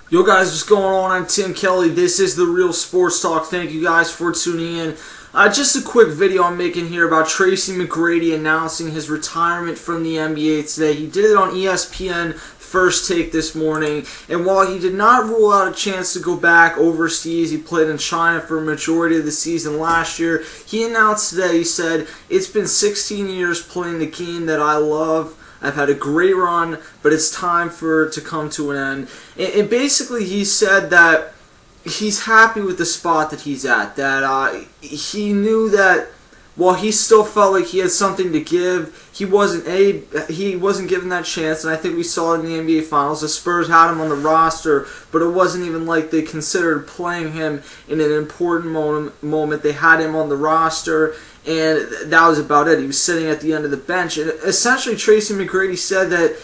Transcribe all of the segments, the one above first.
Yo guys, what's going on? I'm Tim Kelly. This is The Real Sports Talk. Thank you guys for tuning in. Just a quick video I'm making here about Tracy McGrady announcing his retirement from the NBA today. He did it on ESPN First Take this morning, and while he did not rule out a chance to go back overseas, he played in China for a majority of the season last year. He announced today, he said, "It's been 16 years playing the game that I love. I've had a great run, but it's time for it to come to an end." And basically he said that he's happy with the spot that he's at, that he knew that while he still felt like he had something to give, he wasn't given that chance, and I think we saw it in the NBA Finals. The Spurs had him on the roster, but it wasn't even like they considered playing him in an important moment. They had him on the roster, and that was about it. He was sitting at the end of the bench, and essentially Tracy McGrady said that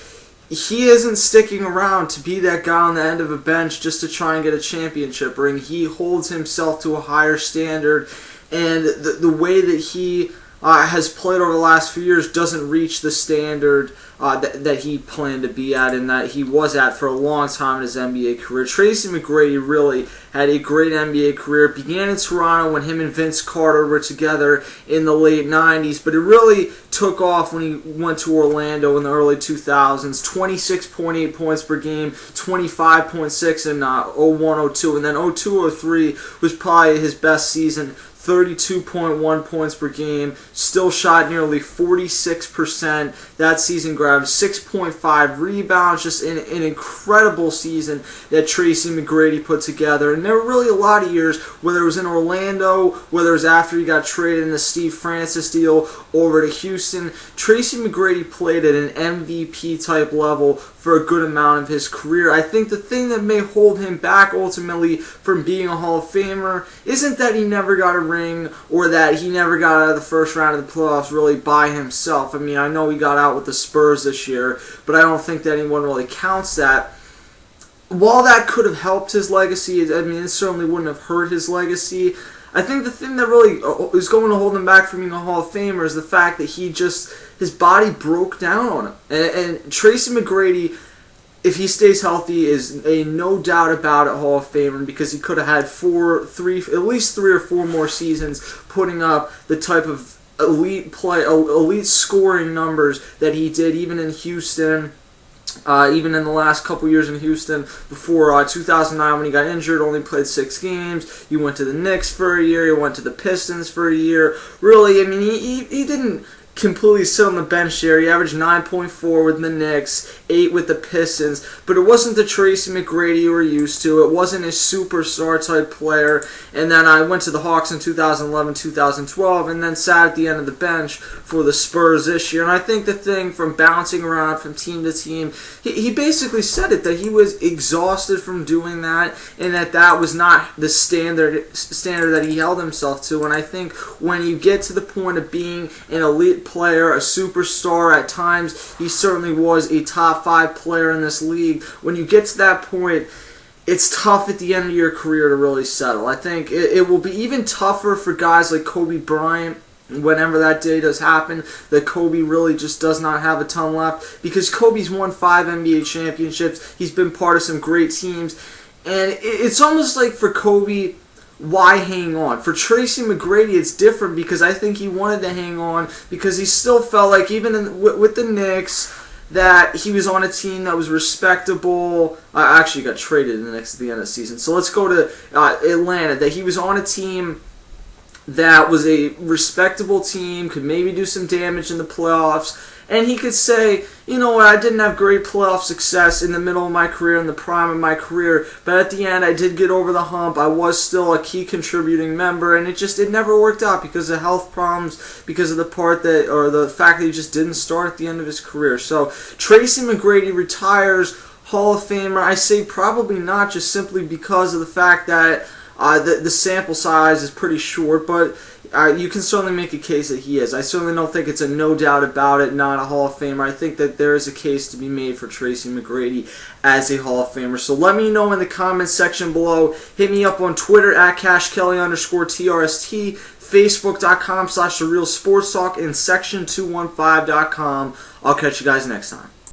he isn't sticking around to be that guy on the end of a bench just to try and get a championship ring. He holds himself to a higher standard, and the way that he has played over the last few years doesn't reach the standard that he planned to be at and that he was at for a long time in his NBA career. Tracy McGrady really had a great NBA career. It began in Toronto when him and Vince Carter were together in the late 90s, but it really took off when he went to Orlando in the early 2000s. 26.8 points per game, 25.6 in 01-02, and then 02-03 was probably his best season. 32.1 points per game, still shot nearly 46%. That season grabbed 6.5 rebounds, just an incredible season that Tracy McGrady put together. And there were really a lot of years, whether it was in Orlando, whether it was after he got traded in the Steve Francis deal over to Houston, Tracy McGrady played at an MVP type level for a good amount of his career. I think the thing that may hold him back ultimately from being a Hall of Famer isn't that he never got a ring or that he never got out of the first round of the playoffs really by himself. I mean, I know he got out with the Spurs this year, but I don't think that anyone really counts that. While that could have helped his legacy, I mean, it certainly wouldn't have hurt his legacy. I think the thing that really is going to hold him back from being a Hall of Famer is the fact that his body broke down on him. And Tracy McGrady, if he stays healthy, is a no doubt about it Hall of Famer, because he could have had at least 3 or 4 more seasons putting up the type of elite scoring numbers that he did, even in Houston. Even in the last couple years in Houston, before 2009 when he got injured, only played 6 games. He went to the Knicks for a year. He went to the Pistons for a year. Really, I mean, he didn't completely sit on the bench there. He averaged 9.4 with the Knicks, 8 with the Pistons, but it wasn't the Tracy McGrady you were used to. It wasn't a superstar type player. And then I went to the Hawks in 2011, 2012, and then sat at the end of the bench for the Spurs this year. And I think the thing from bouncing around from team to team, he basically said it, that he was exhausted from doing that, and that was not the standard that he held himself to. And I think when you get to the point of being an elite player, a superstar, at times he certainly was a top 5 player in this league. When you get to that point, it's tough at the end of your career to really settle. I think it will be even tougher for guys like Kobe Bryant whenever that day does happen, that Kobe really just does not have a ton left, because Kobe's won 5 NBA championships. He's been part of some great teams, and it's almost like for Kobe, why hang on? For Tracy McGrady, it's different, because I think he wanted to hang on because he still felt like, even with the Knicks, that he was on a team that was respectable. Actually got traded in the Knicks at the end of the season. So let's go to Atlanta. That he was on a team that was a respectable team, could maybe do some damage in the playoffs, and he could say, you know what, I didn't have great playoff success in the middle of my career, in the prime of my career, but at the end I did get over the hump. I was still a key contributing member, and it never worked out because of health problems, because of the fact that he just didn't start at the end of his career. So Tracy McGrady retires Hall of Famer. I say probably not just simply because of the fact that the sample size is pretty short, but you can certainly make a case that he is. I certainly don't think it's a no doubt about it, not a Hall of Famer. I think that there is a case to be made for Tracy McGrady as a Hall of Famer. So let me know in the comments section below. Hit me up on Twitter at CashKelly_TRST, Facebook.com/TheRealSportsTalk, and Section215.com. I'll catch you guys next time.